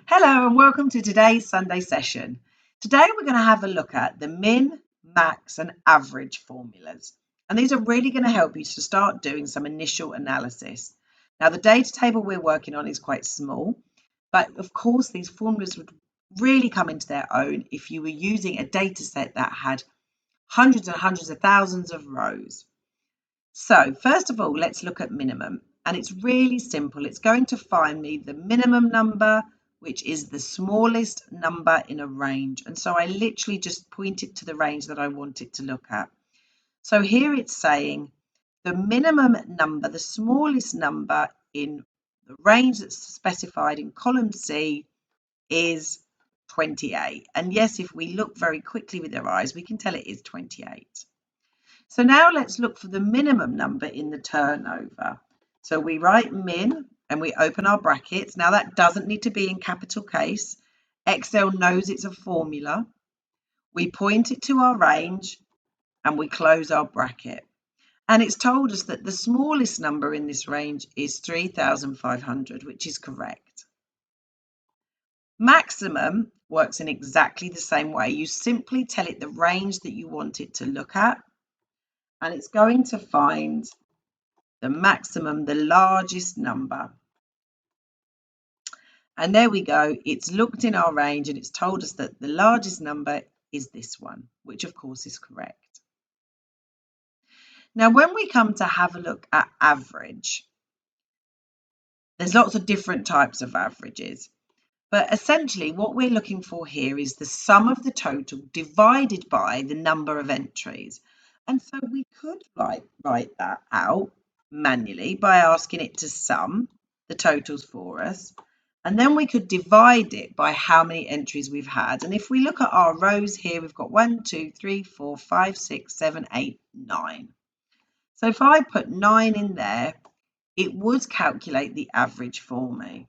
Hello and welcome to today's Sunday session. Today we're going to have a look at the min, max and average formulas. And these are really going to help you to start doing some initial analysis. Now the data table we're working on is quite small, but of course these formulas would really come into their own if you were using a data set that had hundreds and hundreds of thousands of rows. So first of all, let's look at minimum. And it's really simple. It's going to find me the minimum number, which is the smallest number in a range. And so I literally just point it to the range that I want it to look at. So here it's saying the minimum number, the smallest number in the range that's specified in column C is 28. And yes, if we look very quickly with our eyes, we can tell it is 28. So now let's look for the minimum number in the turnover. So we write min and we open our brackets. Now that doesn't need to be in capital case. Excel knows it's a formula. We point it to our range and we close our bracket. And it's told us that the smallest number in this range is 3,500, which is correct. Maximum works in exactly the same way. You simply tell it the range that you want it to look at, and it's going to find the maximum, the largest number. And there we go. It's looked in our range and it's told us that the largest number is this one, which of course is correct. Now, when we come to have a look at average, there's lots of different types of averages. But essentially what we're looking for here is the sum of the total divided by the number of entries. And so we could write that out manually by asking it to sum the totals for us. And then we could divide it by how many entries we've had. And if we look at our rows here, we've got 1, 2, 3, 4, 5, 6, 7, 8, 9. So if I put 9 in there, it would calculate the average for me.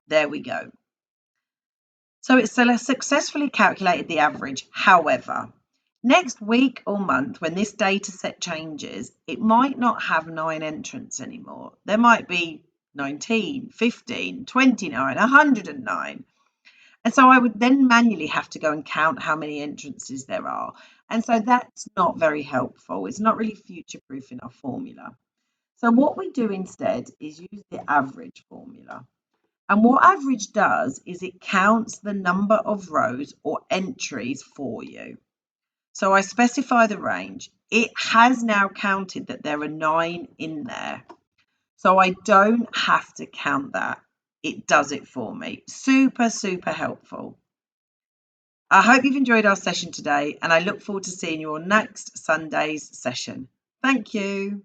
There we go. So it's successfully calculated the average. However, next week or month, when this data set changes, it might not have 9 entrants anymore. There might be 19, 15, 29, 109. And so I would then manually have to go and count how many entrances there are. And so that's not very helpful. It's not really future-proof in our formula. So what we do instead is use the average formula. And what average does is it counts the number of rows or entries for you. So I specify the range. It has now counted that there are 9 in there. So I don't have to count that. It does it for me. Super, super helpful. I hope you've enjoyed our session today, and I look forward to seeing you on next Sunday's session. Thank you.